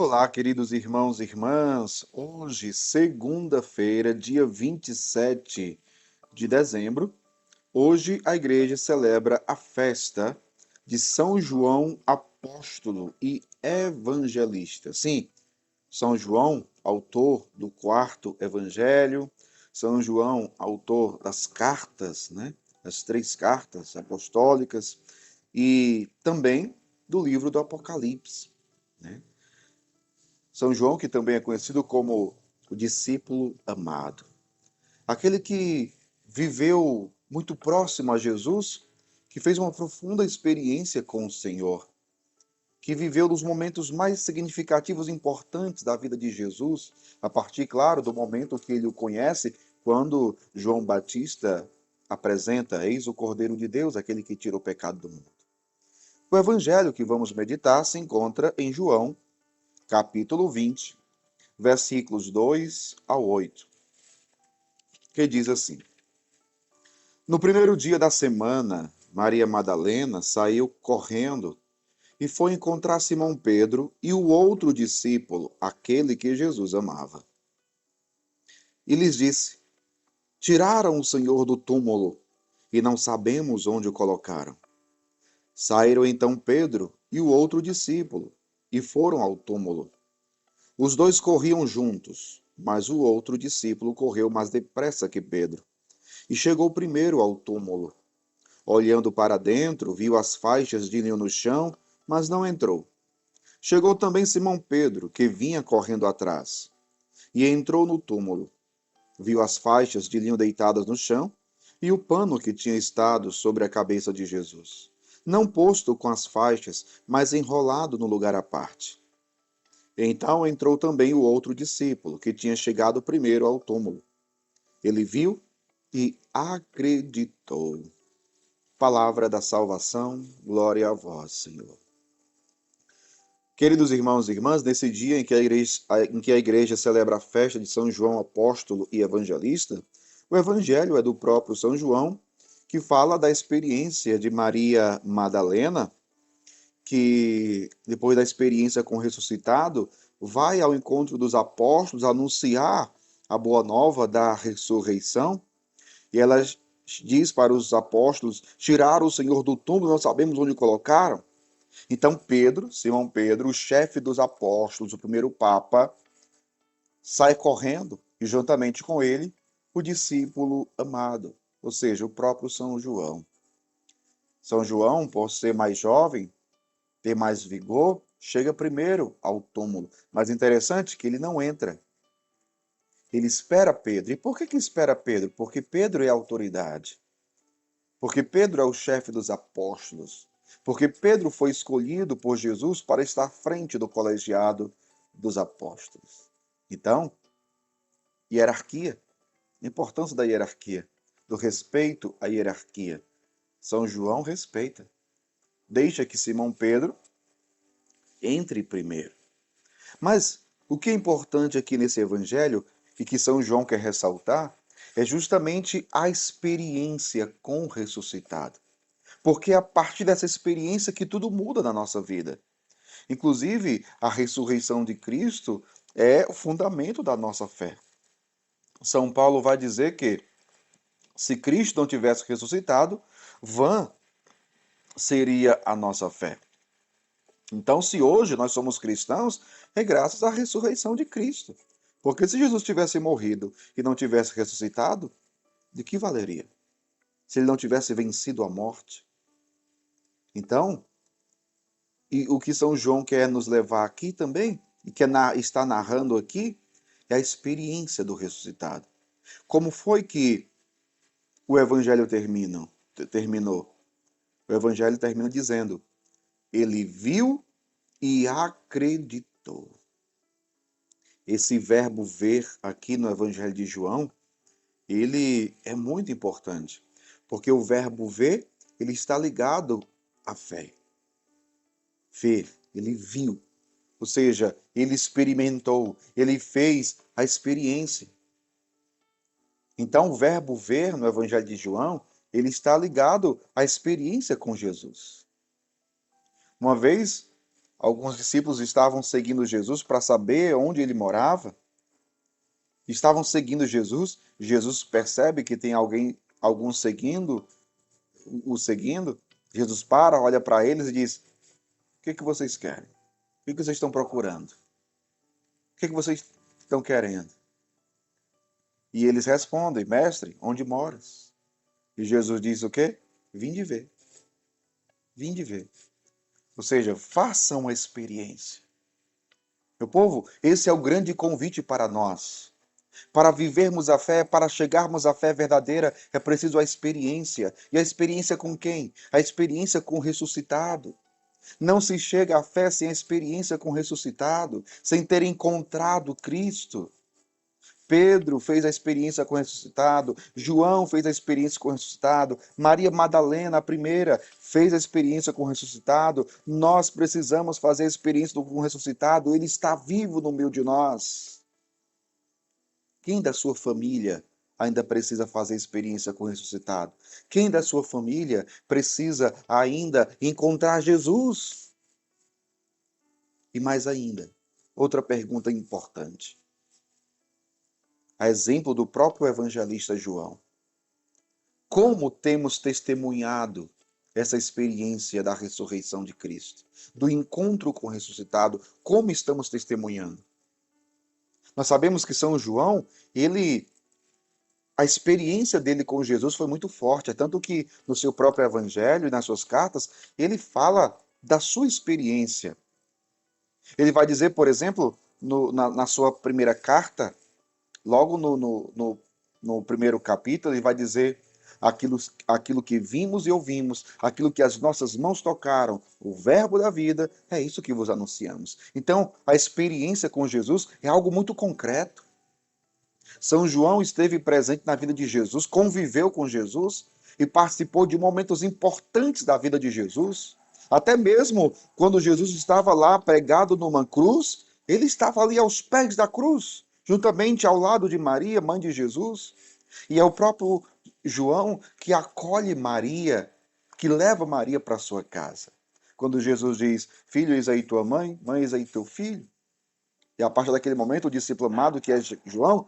Olá, queridos irmãos e irmãs. Hoje, segunda-feira, dia 27 de dezembro, hoje a igreja celebra a festa de São João Apóstolo e Evangelista. Sim, São João, autor do quarto evangelho, São João, autor das cartas, né? As três cartas apostólicas e também do livro do Apocalipse, né? São João, que também é conhecido como o discípulo amado, aquele que viveu muito próximo a Jesus, que fez uma profunda experiência com o Senhor, que viveu nos momentos mais significativos e importantes da vida de Jesus, a partir, claro, do momento que ele o conhece, quando João Batista apresenta: Eis o Cordeiro de Deus, aquele que tira o pecado do mundo. O evangelho que vamos meditar se encontra em João, capítulo 20, versículos 2 ao 8, que diz assim: No primeiro dia da semana, Maria Madalena saiu correndo e foi encontrar Simão Pedro e o outro discípulo, aquele que Jesus amava. E lhes disse: Tiraram o Senhor do túmulo e não sabemos onde o colocaram. Saíram então Pedro e o outro discípulo e foram ao túmulo. Os dois corriam juntos, mas o outro discípulo correu mais depressa que Pedro e chegou primeiro ao túmulo. Olhando para dentro, viu as faixas de linho no chão, mas não entrou. Chegou também Simão Pedro, que vinha correndo atrás, e entrou no túmulo. Viu as faixas de linho deitadas no chão e o pano que tinha estado sobre a cabeça de Jesus, não posto com as faixas, mas enrolado no lugar à parte. Então entrou também o outro discípulo, que tinha chegado primeiro ao túmulo. Ele viu e acreditou. Palavra da salvação, glória a vós, Senhor. Queridos irmãos e irmãs, nesse dia em que a igreja celebra a festa de São João Apóstolo e Evangelista, o evangelho é do próprio São João, que fala da experiência de Maria Madalena, que depois da experiência com o ressuscitado, vai ao encontro dos apóstolos anunciar a boa nova da ressurreição, e ela diz para os apóstolos: tiraram o Senhor do túmulo, não sabemos onde o colocaram. Então Pedro, Simão Pedro, o chefe dos apóstolos, o primeiro papa, sai correndo e juntamente com ele o discípulo amado, ou seja, o próprio São João. São João, por ser mais jovem, ter mais vigor, chega primeiro ao túmulo. Mas interessante que ele não entra. Ele espera Pedro. E por que espera Pedro? Porque Pedro é a autoridade. Porque Pedro é o chefe dos apóstolos. Porque Pedro foi escolhido por Jesus para estar à frente do colegiado dos apóstolos. Então, hierarquia, a importância da hierarquia, do respeito à hierarquia. São João respeita. Deixa que Simão Pedro entre primeiro. Mas o que é importante aqui nesse evangelho e que São João quer ressaltar é justamente a experiência com o ressuscitado. Porque é a partir dessa experiência que tudo muda na nossa vida. Inclusive, a ressurreição de Cristo é o fundamento da nossa fé. São Paulo vai dizer que se Cristo não tivesse ressuscitado, vã seria a nossa fé. Então, se hoje nós somos cristãos, é graças à ressurreição de Cristo. Porque se Jesus tivesse morrido e não tivesse ressuscitado, de que valeria? Se ele não tivesse vencido a morte. Então, e o que São João quer nos levar aqui também, e que está narrando aqui, é a experiência do ressuscitado. Como foi que o Evangelho terminou? O Evangelho termina dizendo: ele viu e acreditou. Esse verbo ver aqui no Evangelho de João, ele é muito importante, porque o verbo ver, ele está ligado à fé. Ver, ele viu, ou seja, ele experimentou, ele fez a experiência. Então, o verbo ver no Evangelho de João, ele está ligado à experiência com Jesus. Uma vez, Alguns discípulos estavam seguindo Jesus para saber onde ele morava. Estavam seguindo Jesus. Jesus percebe que tem alguns seguindo, o seguindo. Jesus para, olha para eles e diz: O que vocês querem? O que vocês estão procurando? O que vocês estão querendo? E eles respondem: Mestre, onde moras? E Jesus diz o quê? Vim de ver. Vim de ver. Ou seja, façam a experiência. Meu povo, esse é o grande convite para nós. Para vivermos a fé, para chegarmos à fé verdadeira, é preciso a experiência. E a experiência com quem? A experiência com o ressuscitado. Não se chega à fé sem a experiência com o ressuscitado, sem ter encontrado Cristo. Pedro fez a experiência com o ressuscitado, João fez a experiência com o ressuscitado, Maria Madalena, a primeira, fez a experiência com o ressuscitado. Nós precisamos fazer a experiência com o ressuscitado, ele está vivo no meio de nós. Quem da sua família ainda precisa fazer experiência com o ressuscitado? Quem da sua família precisa ainda encontrar Jesus? E mais ainda, outra pergunta importante. A exemplo do próprio evangelista João. Como temos testemunhado essa experiência da ressurreição de Cristo, do encontro com o ressuscitado? Como estamos testemunhando? Nós sabemos que São João, a experiência dele com Jesus foi muito forte, é tanto que no seu próprio evangelho e nas suas cartas, ele fala da sua experiência. Ele vai dizer, por exemplo, na sua primeira carta, logo no primeiro capítulo, ele vai dizer aquilo que vimos e ouvimos, aquilo que as nossas mãos tocaram, o verbo da vida, é isso que vos anunciamos. Então, a experiência com Jesus é algo muito concreto. São João esteve presente na vida de Jesus, conviveu com Jesus e participou de momentos importantes da vida de Jesus. Até mesmo quando Jesus estava lá pregado numa cruz, ele estava ali aos pés da cruz, juntamente ao lado de Maria, mãe de Jesus. E é o próprio João que acolhe Maria, que leva Maria para sua casa. Quando Jesus diz: Filho, eis aí tua mãe, mãe, eis aí teu filho. E a partir daquele momento, o discípulo amado, que é João,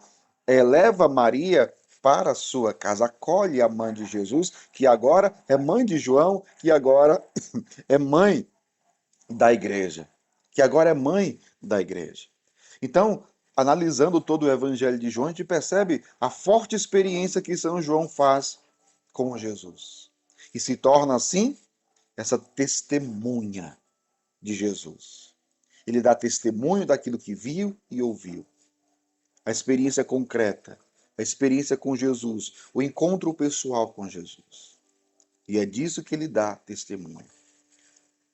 leva Maria para a sua casa, acolhe a mãe de Jesus, que agora é mãe de João, que agora é mãe da igreja. Que agora é mãe da igreja. Então, analisando todo o evangelho de João, a gente percebe a forte experiência que São João faz com Jesus. E se torna, assim, essa testemunha de Jesus. Ele dá testemunho daquilo que viu e ouviu. A experiência concreta, a experiência com Jesus, o encontro pessoal com Jesus. E é disso que ele dá testemunho.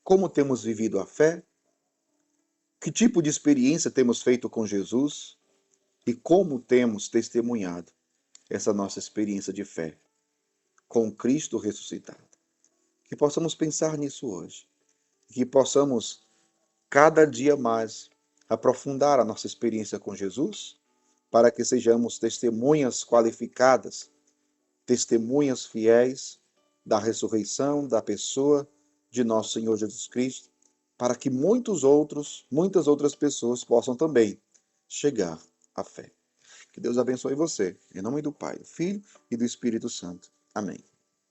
Como temos vivido a fé? Que tipo de experiência temos feito com Jesus? E como temos testemunhado essa nossa experiência de fé com Cristo ressuscitado? Que possamos pensar nisso hoje. Que possamos, cada dia mais, aprofundar a nossa experiência com Jesus, para que sejamos testemunhas qualificadas, testemunhas fiéis da ressurreição, da pessoa de nosso Senhor Jesus Cristo, para que muitas outras pessoas possam também chegar à fé. Que Deus abençoe você, em nome do Pai, do Filho e do Espírito Santo. Amém.